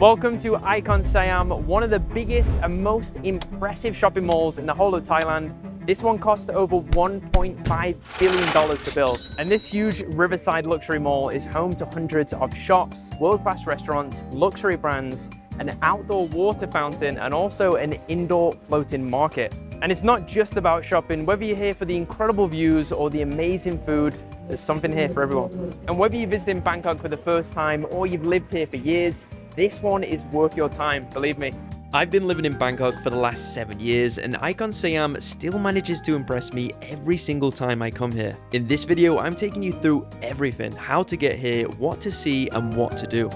Welcome to Iconsiam, one of the biggest and most impressive shopping malls in the whole of Thailand. This one cost over $1.5 billion to build. And this huge riverside luxury mall is home to hundreds of shops, world-class restaurants, luxury brands, an outdoor water fountain, and also an indoor floating market. And it's not just about shopping. Whether you're here for the incredible views or the amazing food, there's something here for everyone. And whether you're visiting Bangkok for the first time or you've lived here for years, this one is worth your time, believe me. I've been living in Bangkok for the last 7 years, and Iconsiam still manages to impress me every single time I come here. In this video, I'm taking you through everything, how to get here, what to see, and what to do.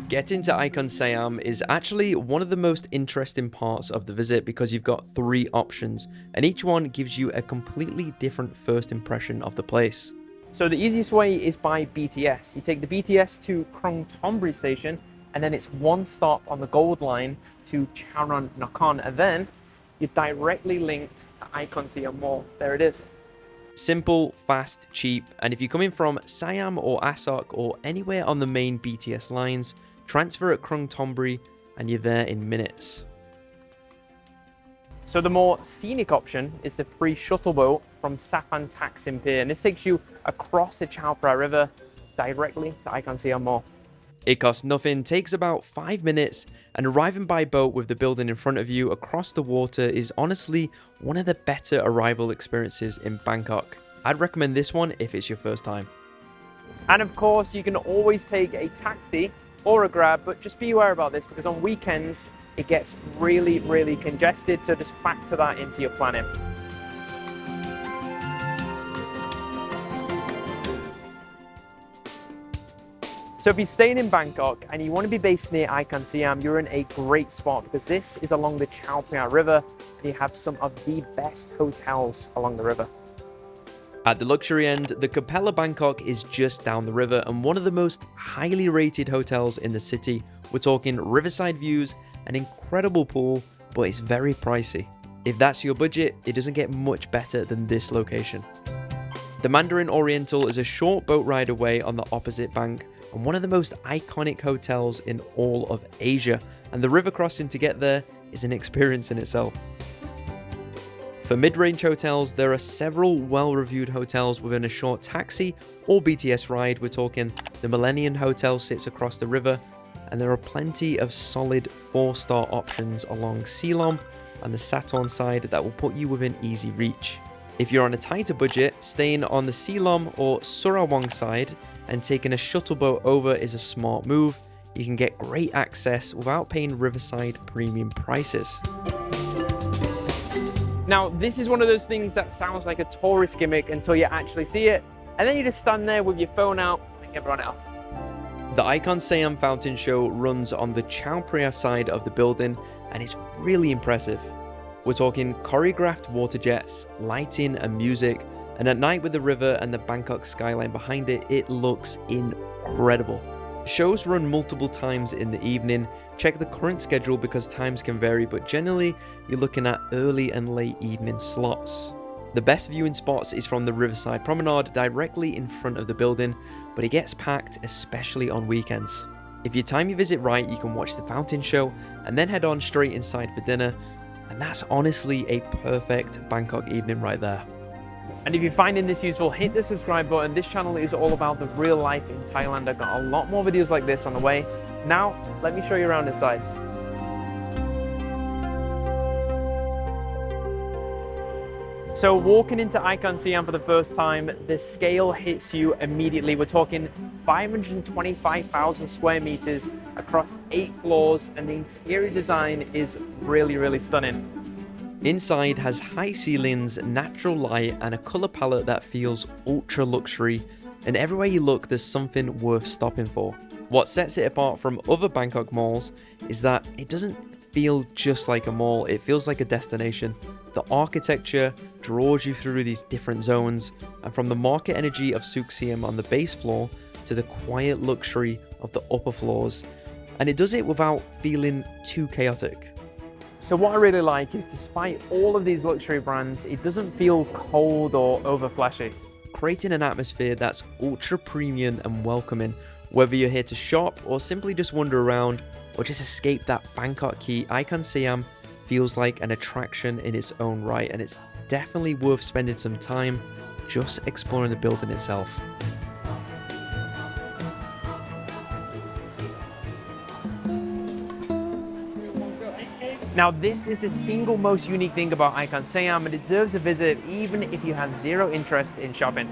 Getting to Iconsiam is actually one of the most interesting parts of the visit because you've got 3 options and each one gives you a completely different first impression of the place. So the easiest way is by BTS. You take the BTS to Krung Thom station and then it's one stop on the Gold Line to Charon Nakhon, and then you're directly linked to Iconsiam Mall. There it is. Simple, fast, cheap, and if you're coming from Siam or Asok or anywhere on the main BTS lines, transfer at Krung Thom and you're there in minutes. So the more scenic option is the free shuttle boat from Sapan Taksim Pier, and this takes you across the Chao Phraya River directly to Iconsiam Mall. It costs nothing, takes about 5 minutes, and arriving by boat with the building in front of you across the water is honestly one of the better arrival experiences in Bangkok. I'd recommend this one if it's your first time. And of course, you can always take a taxi or a Grab, but just be aware about this because on weekends it gets really congested, so just factor that into your planning. So if you're staying in Bangkok and you want to be based near Iconsiam, you're in a great spot because this is along the Chao Phraya River and you have some of the best hotels along the river. At the luxury end, the Capella Bangkok is just down the river and one of the most highly rated hotels in the city. We're talking riverside views, an incredible pool, but it's very pricey. If that's your budget, it doesn't get much better than this location. The Mandarin Oriental is a short boat ride away on the opposite bank and one of the most iconic hotels in all of Asia, and the river crossing to get there is an experience in itself. For mid-range hotels, there are several well-reviewed hotels within a short taxi or BTS ride. We're talking the Millennium Hotel sits across the river, and there are plenty of solid 4-star options along Silom and the Satorn side that will put you within easy reach. If you're on a tighter budget, staying on the Silom or Surawang side and taking a shuttle boat over is a smart move. You can get great access without paying riverside premium prices. Now, this is one of those things that sounds like a tourist gimmick until you actually see it, and then you just stand there with your phone out and everyone else. The Iconsiam Fountain Show runs on the Chao Phraya side of the building, and it's really impressive. We're talking choreographed water jets, lighting and music, and at night with the river and the Bangkok skyline behind it, it looks incredible. Shows run multiple times in the evening. Check the current schedule because times can vary, but generally you're looking at early and late evening slots. The best viewing spots is from the Riverside Promenade directly in front of the building, but it gets packed, especially on weekends. If you time your visit right, you can watch the fountain show and then head on straight inside for dinner, and that's honestly a perfect Bangkok evening right there. And if you're finding this useful, hit the subscribe button. This channel is all about the real life in Thailand. I've got a lot more videos like this on the way. Now, let me show you around inside. So walking into Iconsiam for the first time, the scale hits you immediately. We're talking 525,000 square meters across 8 floors, and the interior design is really stunning. Inside has high ceilings, natural light, and a color palette that feels ultra luxury, and everywhere you look there's something worth stopping for. What sets it apart from other Bangkok malls is that it doesn't feel just like a mall, it feels like a destination. The architecture draws you through these different zones, and from the market energy of Suq Siem on the base floor to the quiet luxury of the upper floors, and it does it without feeling too chaotic. So what I really like is despite all of these luxury brands, it doesn't feel cold or over flashy. creating an atmosphere that's ultra premium and welcoming, whether you're here to shop or simply just wander around or just escape that Bangkok key. Iconsiam feels like an attraction in its own right, and it's definitely worth spending some time just exploring the building itself. Now this is the single most unique thing about Iconsiam and it deserves a visit even if you have zero interest in shopping.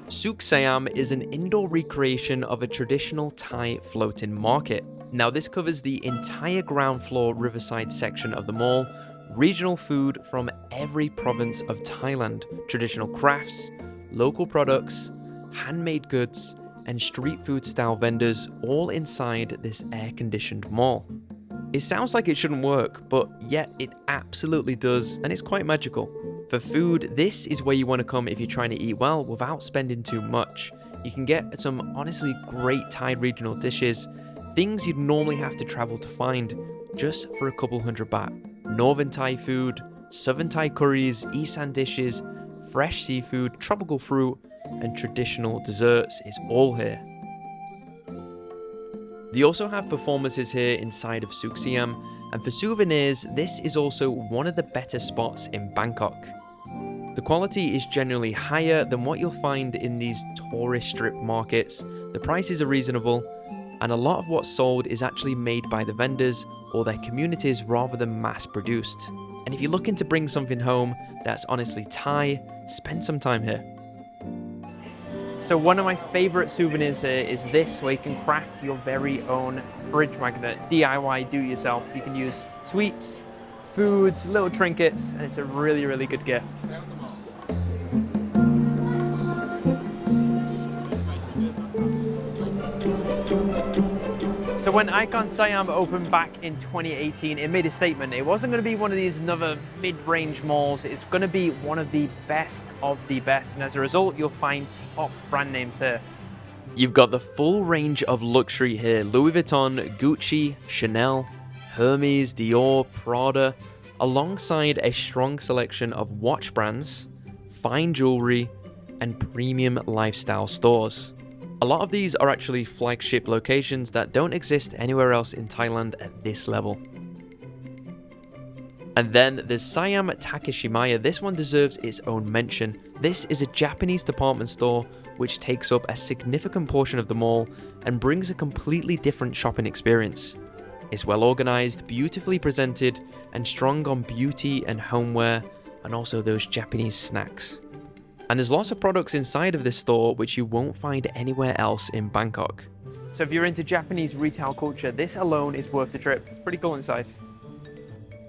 Souk Siam is an indoor recreation of a traditional Thai floating market. Now this covers the entire ground floor riverside section of the mall, regional food from every province of Thailand, traditional crafts, local products, handmade goods, and street food style vendors all inside this air-conditioned mall. It sounds like it shouldn't work, but yet it absolutely does, and it's quite magical. For food, this is where you want to come if you're trying to eat well without spending too much. You can get some honestly great Thai regional dishes, things you'd normally have to travel to find, just for a couple hundred baht. Northern Thai food, Southern Thai curries, Isan dishes, fresh seafood, tropical fruit, and traditional desserts is all here. They also have performances here inside of Souk Siam, and for souvenirs, this is also one of the better spots in Bangkok. The quality is generally higher than what you'll find in these tourist strip markets, the prices are reasonable, and a lot of what's sold is actually made by the vendors or their communities rather than mass produced. And if you're looking to bring something home that's honestly Thai, spend some time here. So one of my favorite souvenirs here is this, where you can craft your very own fridge magnet. DIY, do it yourself. You can use sweets, foods, little trinkets, and it's a really, really good gift. So when Iconsiam opened back in 2018, it made a statement. It wasn't going to be one of these another mid-range malls. It's going to be one of the best of the best. And as a result, you'll find top brand names here. You've got the full range of luxury here. Louis Vuitton, Gucci, Chanel, Hermes, Dior, Prada, alongside a strong selection of watch brands, fine jewelry, and premium lifestyle stores. A lot of these are actually flagship locations that don't exist anywhere else in Thailand at this level. And then there's Siam Takashimaya. This one deserves its own mention. This is a Japanese department store which takes up a significant portion of the mall and brings a completely different shopping experience. It's well organized, beautifully presented, and strong on beauty and homeware, and also those Japanese snacks. And there's lots of products inside of this store which you won't find anywhere else in Bangkok. So if you're into Japanese retail culture, this alone is worth the trip. It's pretty cool inside.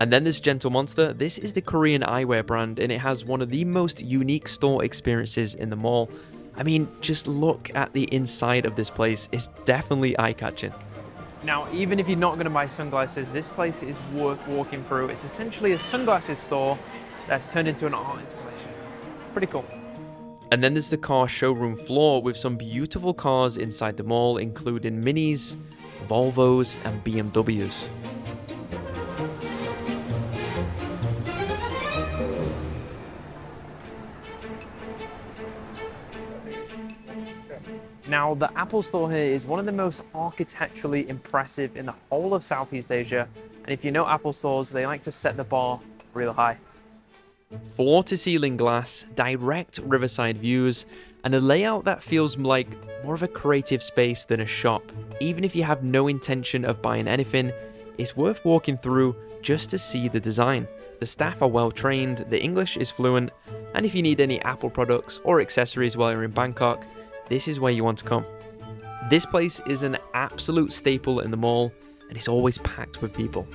And then there's Gentle Monster. This is the Korean eyewear brand, and it has one of the most unique store experiences in the mall. I mean, just look at the inside of this place. It's definitely eye-catching. Now, even if you're not going to buy sunglasses, this place is worth walking through. It's essentially a sunglasses store that's turned into an art installation. Pretty cool. And then there's the car showroom floor with some beautiful cars inside the mall, including Minis, Volvos, and BMWs. Now, the Apple store here is one of the most architecturally impressive in the whole of Southeast Asia. And if you know Apple stores, they like to set the bar real high. Floor-to-ceiling glass, direct riverside views, and a layout that feels like more of a creative space than a shop. Even if you have no intention of buying anything, it's worth walking through just to see the design. The staff are well trained, the English is fluent, and if you need any Apple products or accessories while you're in Bangkok, this is where you want to come. This place is an absolute staple in the mall, and it's always packed with people.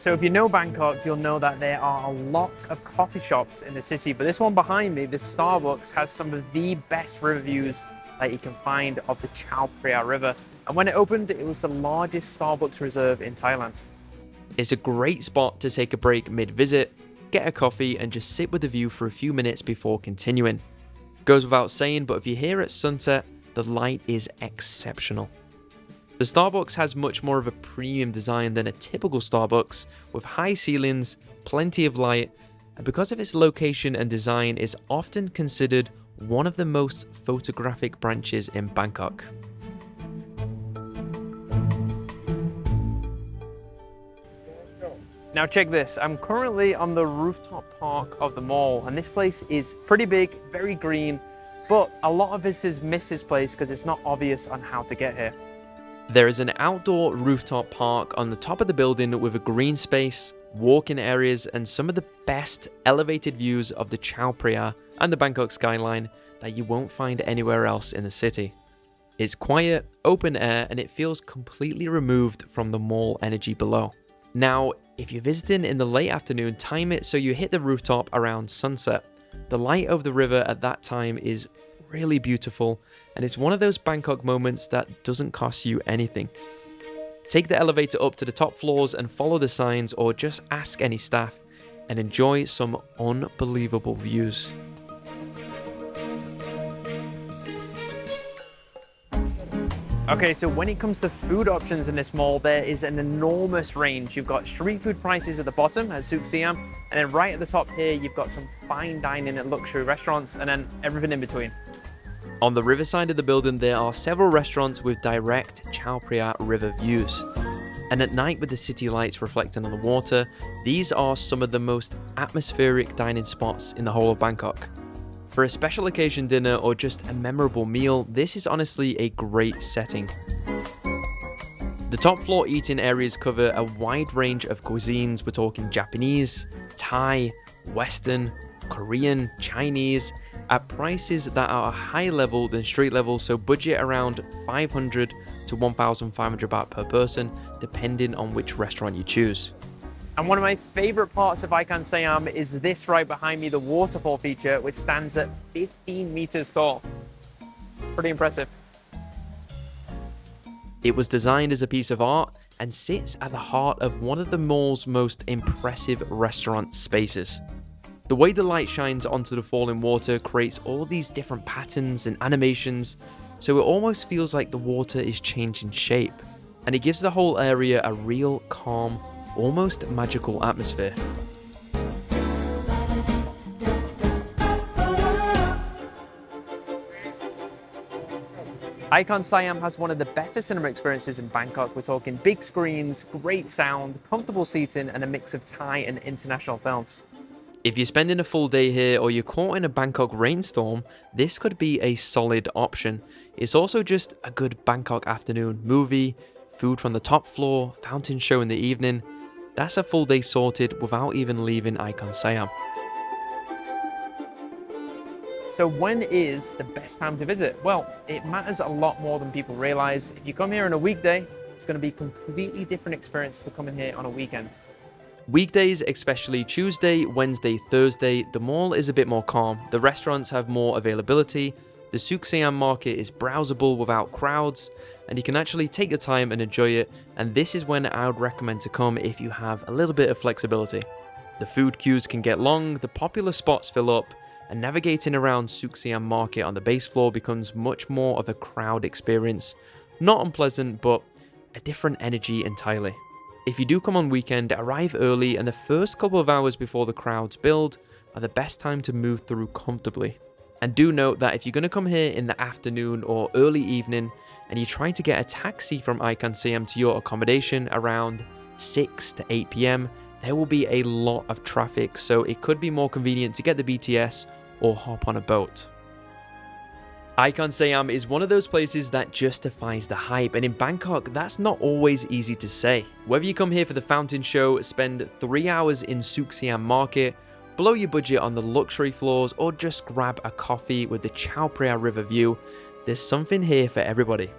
So if you know Bangkok, you'll know that there are a lot of coffee shops in the city, but this one behind me, this Starbucks, has some of the best river views that you can find of the Chao Phraya River. And when it opened, it was the largest Starbucks reserve in Thailand. It's a great spot to take a break mid-visit, get a coffee, and just sit with the view for a few minutes before continuing. Goes without saying, but if you're here at sunset, the light is exceptional. The Starbucks has much more of a premium design than a typical Starbucks, with high ceilings, plenty of light, and because of its location and design is often considered one of the most photographic branches in Bangkok. Now check this, I'm currently on the rooftop park of the mall, and this place is pretty big, very green, but a lot of visitors miss this place because it's not obvious on how to get here. There is an outdoor rooftop park on the top of the building with a green space, walking areas, and some of the best elevated views of the Chao Phraya and the Bangkok skyline that you won't find anywhere else in the city. It's quiet, open air, and it feels completely removed from the mall energy below. Now, if you're visiting in the late afternoon, time it so you hit the rooftop around sunset. The light over the river at that time is really beautiful, and it's one of those Bangkok moments that doesn't cost you anything. Take the elevator up to the top floors and follow the signs, or just ask any staff and enjoy some unbelievable views. Okay, so when it comes to food options in this mall, there is an enormous range. You've got street food prices at the bottom at Iconsiam, and then right at the top here, you've got some fine dining and luxury restaurants, and then everything in between. On the riverside of the building, there are several restaurants with direct Chao Phraya River views. And at night, with the city lights reflecting on the water, these are some of the most atmospheric dining spots in the whole of Bangkok. For a special occasion dinner or just a memorable meal, this is honestly a great setting. The top floor eating areas cover a wide range of cuisines. We're talking Japanese, Thai, Western, Korean, Chinese, at prices that are higher level than street level, so budget around 500 to 1,500 baht per person, depending on which restaurant you choose. And one of my favorite parts of Iconsiam is this right behind me, the waterfall feature, which stands at 15 meters tall. Pretty impressive. It was designed as a piece of art and sits at the heart of one of the mall's most impressive restaurant spaces. The way the light shines onto the falling water creates all these different patterns and animations, so it almost feels like the water is changing shape, and it gives the whole area a real calm, almost magical atmosphere. Iconsiam has one of the better cinema experiences in Bangkok. We're talking big screens, great sound, comfortable seating, and a mix of Thai and international films. If you're spending a full day here or you're caught in a Bangkok rainstorm, this could be a solid option. It's also just a good Bangkok afternoon movie, food from the top floor, fountain show in the evening. That's a full day sorted without even leaving Iconsiam. So when is the best time to visit? Well, it matters a lot more than people realize. If you come here on a weekday, it's going to be a completely different experience to coming here on a weekend. Weekdays, especially Tuesday, Wednesday, Thursday, the mall is a bit more calm. The restaurants have more availability. The Iconsiam market is browsable without crowds, and you can actually take your time and enjoy it. And this is when I would recommend to come if you have a little bit of flexibility. The food queues can get long, the popular spots fill up, and navigating around Iconsiam market on the base floor becomes much more of a crowd experience. Not unpleasant, but a different energy entirely. If you do come on weekend, arrive early, and the first couple of hours before the crowds build are the best time to move through comfortably. And do note that if you're going to come here in the afternoon or early evening and you're trying to get a taxi from Iconsiam to your accommodation around 6 to 8 p.m, there will be a lot of traffic, so it could be more convenient to get the BTS or hop on a boat. Iconsiam is one of those places that justifies the hype, and in Bangkok, that's not always easy to say. Whether you come here for the fountain show, spend 3 hours in Iconsiam market, blow your budget on the luxury floors, or just grab a coffee with the Chao Phraya River view, there's something here for everybody.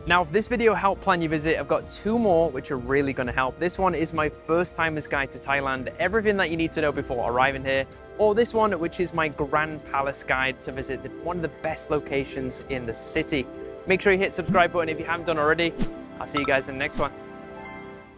Now, if this video helped plan your visit, I've got 2 more which are really going to help. This one is my first timer's guide to Thailand, everything that you need to know before arriving here, or this one which is my Grand Palace guide to visit one of the best locations in the city. Make sure you hit the subscribe button if you haven't done already. I'll see you guys in the next one.